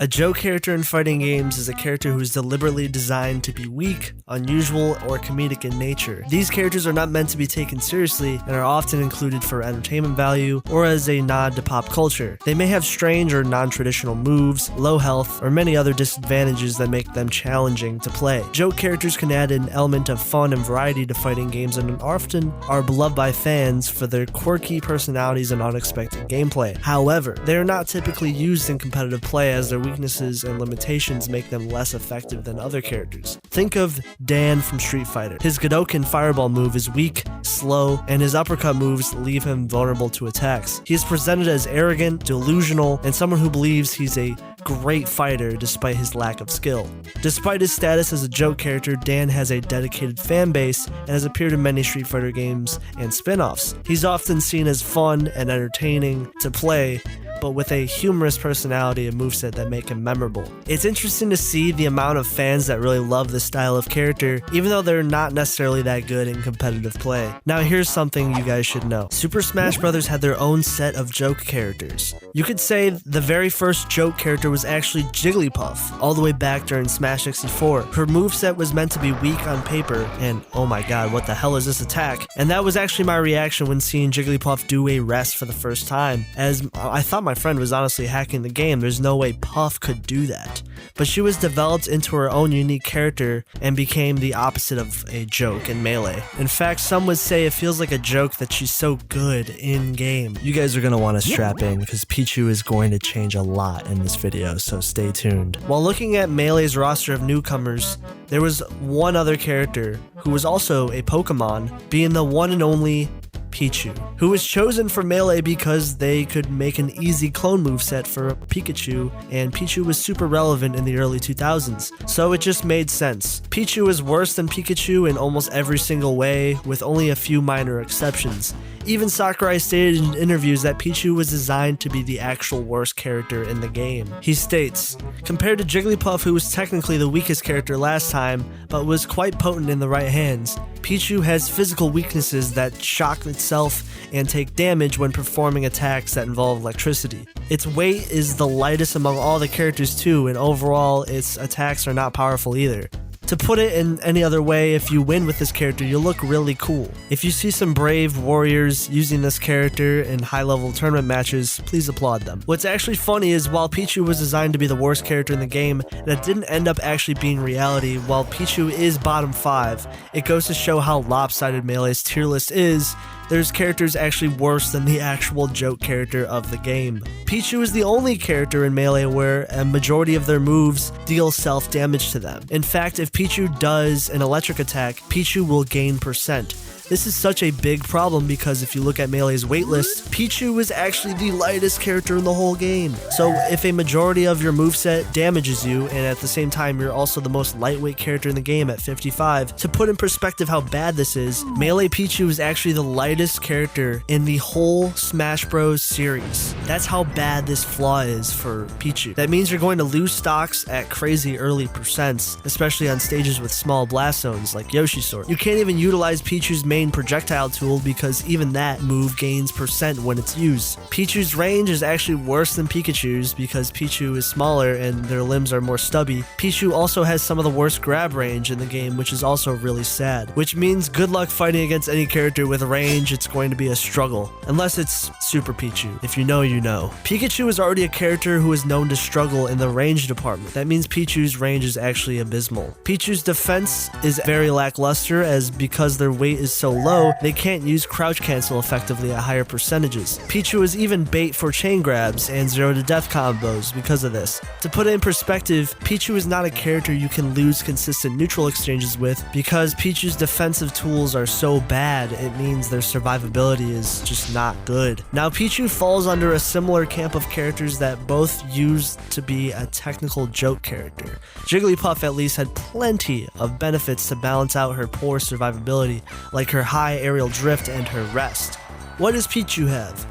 A joke character in fighting games is a character who is deliberately designed to be weak, unusual, or comedic in nature. These characters are not meant to be taken seriously and are often included for entertainment value or as a nod to pop culture. They may have strange or non-traditional moves, low health, or many other disadvantages that make them challenging to play. Joke characters can add an element of fun and variety to fighting games and often are beloved by fans for their quirky personalities and unexpected gameplay. However, they are not typically used in competitive play as their weaknesses and limitations make them less effective than other characters. Think of Dan from Street Fighter. His Godoken Fireball move is weak, slow, and his uppercut moves leave him vulnerable to attacks. He is presented as arrogant, delusional, and someone who believes he's a great fighter despite his lack of skill. Despite his status as a joke character, Dan has a dedicated fan base and has appeared in many Street Fighter games and spin-offs. He's often seen as fun and entertaining to play, but with a humorous personality and moveset that make him memorable. It's interesting to see the amount of fans that really love this style of character, even though they're not necessarily that good in competitive play. Now here's something you guys should know. Super Smash Bros. Had their own set of joke characters. You could say the very first joke character was actually Jigglypuff, all the way back during Smash 64. Her moveset was meant to be weak on paper, and oh my god, what the hell is this attack? And that was actually my reaction when seeing Jigglypuff do a rest for the first time, as I thought my friend was honestly hacking the game. There's no way Puff could do that. But she was developed into her own unique character and became the opposite of a joke in Melee. In fact, some would say it feels like a joke that she's so good in game. You guys are going to want to strap in because Pichu is going to change a lot in this video, so stay tuned. While looking at Melee's roster of newcomers, there was one other character who was also a Pokemon, being the one and only Pichu, who was chosen for Melee because they could make an easy clone moveset for Pikachu, and Pichu was super relevant in the early 2000s, so it just made sense. Pichu is worse than Pikachu in almost every single way, with only a few minor exceptions. Even Sakurai stated in interviews that Pichu was designed to be the actual worst character in the game. He states, "Compared to Jigglypuff, who was technically the weakest character last time, but was quite potent in the right hands, Pichu has physical weaknesses that shock itself and take damage when performing attacks that involve electricity. Its weight is the lightest among all the characters too, and overall its attacks are not powerful either. To put it in any other way, if you win with this character, you look really cool. If you see some brave warriors using this character in high-level tournament matches, please applaud them." What's actually funny is while Pichu was designed to be the worst character in the game, that didn't end up actually being reality. While Pichu is bottom 5, it goes to show how lopsided Melee's tier list is. There's characters actually worse than the actual joke character of the game. Pichu is the only character in Melee where a majority of their moves deal self-damage to them. In fact, if Pichu does an electric attack, Pichu will gain percent. This is such a big problem because if you look at Melee's waitlist, Pichu is actually the lightest character in the whole game. So if a majority of your moveset damages you, and at the same time you're also the most lightweight character in the game at 55, to put in perspective how bad this is, Melee Pichu is actually the lightest character in the whole Smash Bros. Series. That's how bad this flaw is for Pichu. That means you're going to lose stocks at crazy early percents, especially on stages with small blast zones like Yoshi's Sword. You can't even utilize Pichu's main projectile tool because even that move gains percent when it's used. Pichu's range is actually worse than Pikachu's because Pichu is smaller and their limbs are more stubby. Pichu also has some of the worst grab range in the game, which is also really sad, which means good luck fighting against any character with range. It's going to be a struggle, unless it's Super Pichu. If you know, you know. Pikachu is already a character who is known to struggle in the range department. That means Pichu's range is actually abysmal. Pichu's defense is very lackluster, as because their weight is so low, they can't use crouch cancel effectively at higher percentages. Pichu is even bait for chain grabs and 0 to death combos because of this. To put it in perspective, Pichu is not a character you can lose consistent neutral exchanges with because Pichu's defensive tools are so bad, it means their survivability is just not good. Now Pichu falls under a similar camp of characters that both used to be a technical joke character. Jigglypuff at least had plenty of benefits to balance out her poor survivability, like her high aerial drift and her rest. What does Pichu have?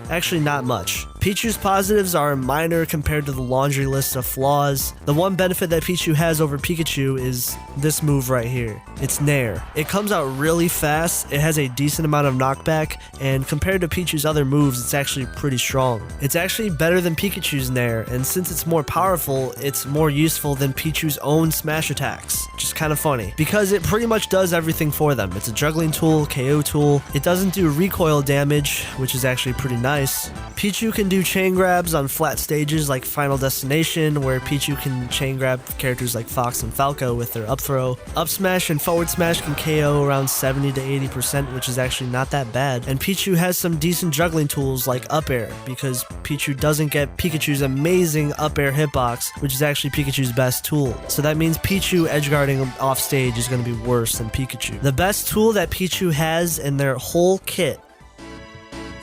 Actually not much. Pichu's positives are minor compared to the laundry list of flaws. The one benefit that Pichu has over Pikachu is this move right here. It's gnar. It comes out really fast, it has a decent amount of knockback, and compared to Pichu's other moves, it's actually pretty strong. It's actually better than Pikachu's gnar, and since it's more powerful, it's more useful than Pichu's own smash attacks, which is kind of funny, because it pretty much does everything for them. It's a juggling tool, KO tool, it doesn't do recoil damage, which is actually pretty nice. Pichu can do chain grabs on flat stages like Final Destination, where Pichu can chain grab characters like Fox and Falco with their up throw. Up smash and forward smash can KO around 70 to 80%, which is actually not that bad. And Pichu has some decent juggling tools like up air, because Pichu doesn't get Pikachu's amazing up air hitbox, which is actually Pikachu's best tool. So that means Pichu edgeguarding off stage is going to be worse than Pikachu. The best tool that Pichu has in their whole kit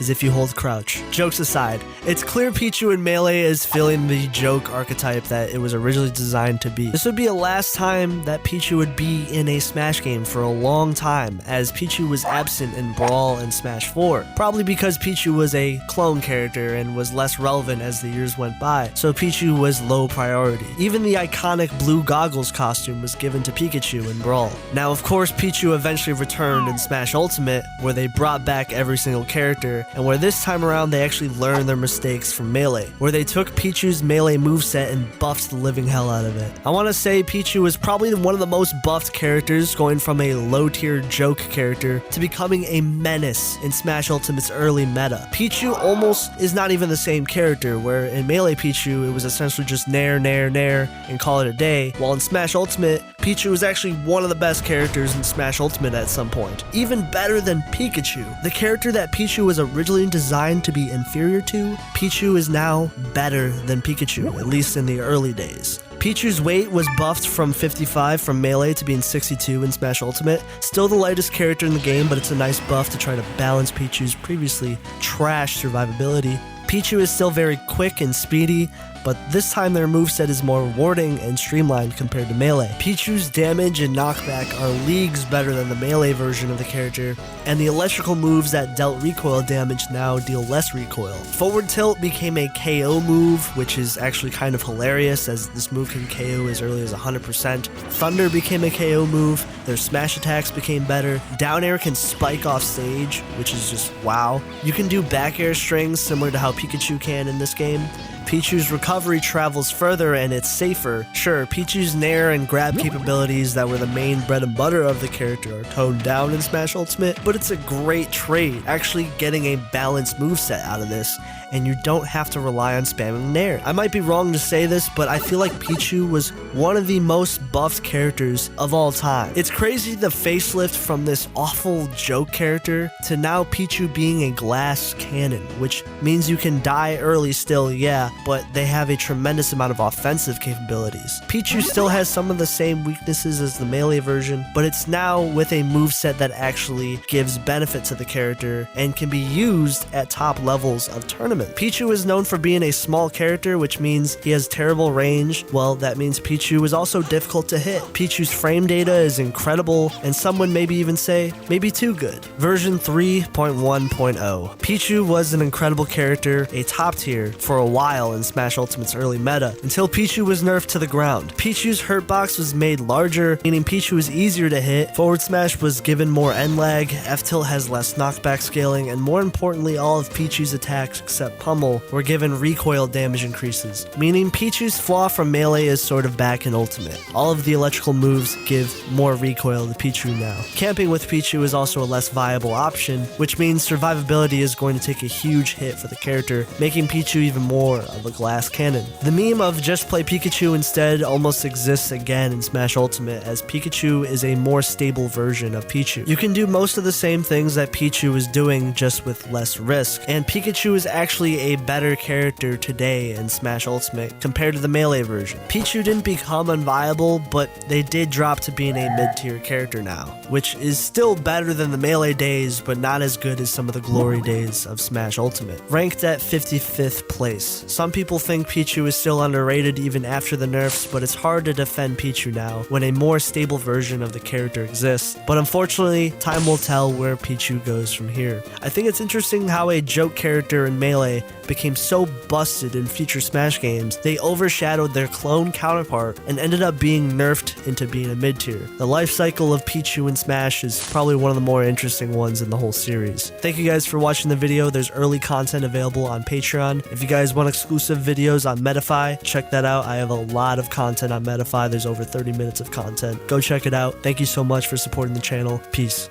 is if you hold crouch. Jokes aside, it's clear Pichu in Melee is filling the joke archetype that it was originally designed to be. This would be the last time that Pichu would be in a Smash game for a long time, as Pichu was absent in Brawl and Smash 4. Probably because Pichu was a clone character and was less relevant as the years went by, so Pichu was low priority. Even the iconic blue goggles costume was given to Pikachu in Brawl. Now of course Pichu eventually returned in Smash Ultimate, where they brought back every single character, and where this time around they actually learned their mistakes from Melee, where they took Pichu's Melee moveset and buffed the living hell out of it. I want to say Pichu was probably one of the most buffed characters, going from a low tier joke character to becoming a menace in Smash Ultimate's early meta. Pichu almost is not even the same character, where in Melee Pichu it was essentially just gnar, gnar, gnar and call it a day, while in Smash Ultimate Pichu was actually one of the best characters in Smash Ultimate at some point. Even better than Pikachu. The character that Pichu was originally designed to be inferior to, Pichu is now better than Pikachu, at least in the early days. Pichu's weight was buffed from 55 from Melee to being 62 in Smash Ultimate. Still the lightest character in the game, but it's a nice buff to try to balance Pichu's previously trash survivability. Pichu is still very quick and speedy, but this time their moveset is more rewarding and streamlined compared to Melee. Pichu's damage and knockback are leagues better than the Melee version of the character, and the electrical moves that dealt recoil damage now deal less recoil. Forward tilt became a KO move, which is actually kind of hilarious, as this move can KO as early as 100%. Thunder became a KO move, their smash attacks became better. Down air can spike off stage, which is just wow. You can do back air strings similar to how Pikachu can in this game. Pichu's recovery travels further and it's safer. Sure, Pichu's gnar and grab capabilities that were the main bread and butter of the character are toned down in Smash Ultimate, but it's a great trait, actually getting a balanced moveset out of this, and you don't have to rely on spamming gnar. I might be wrong to say this, but I feel like Pichu was one of the most buffed characters of all time. It's crazy the facelift from this awful joke character to now Pichu being a glass cannon, which means you can die early still, yeah, but they have a tremendous amount of offensive capabilities. Pichu still has some of the same weaknesses as the Melee version, but it's now with a moveset that actually gives benefit to the character and can be used at top levels of tournament. Pichu is known for being a small character, which means he has terrible range. Well, that means Pichu is also difficult to hit. Pichu's frame data is incredible, and some would maybe even say maybe too good. Version 3.1.0. Pichu was an incredible character, a top tier for a while in Smash Ultimate's early meta, until Pichu was nerfed to the ground. Pichu's hurt box was made larger, meaning Pichu was easier to hit, forward smash was given more end lag, F-tilt has less knockback scaling, and more importantly, all of Pichu's attacks except Pummel were given recoil damage increases, meaning Pichu's flaw from Melee is sort of back in Ultimate. All of the electrical moves give more recoil to Pichu now. Camping with Pichu is also a less viable option, which means survivability is going to take a huge hit for the character, making Pichu even more of a glass cannon. The meme of just play Pikachu instead almost exists again in Smash Ultimate, as Pikachu is a more stable version of Pichu. You can do most of the same things that Pichu is doing, just with less risk, and Pikachu is actually a better character today in Smash Ultimate compared to the Melee version. Pichu didn't become unviable, but they did drop to being a mid-tier character now, which is still better than the Melee days, but not as good as some of the glory days of Smash Ultimate. Ranked at 55th place. Some people think Pichu is still underrated even after the nerfs, but it's hard to defend Pichu now when a more stable version of the character exists. But unfortunately, time will tell where Pichu goes from here. I think it's interesting how a joke character in Melee gameplay became so busted in future Smash games, they overshadowed their clone counterpart and ended up being nerfed into being a mid-tier. The life cycle of Pichu in Smash is probably one of the more interesting ones in the whole series. Thank you guys for watching the video. There's early content available on Patreon. If you guys want exclusive videos on Metafy, check that out. I have a lot of content on Metafy. There's over 30 minutes of content. Go check it out. Thank you so much for supporting the channel. Peace.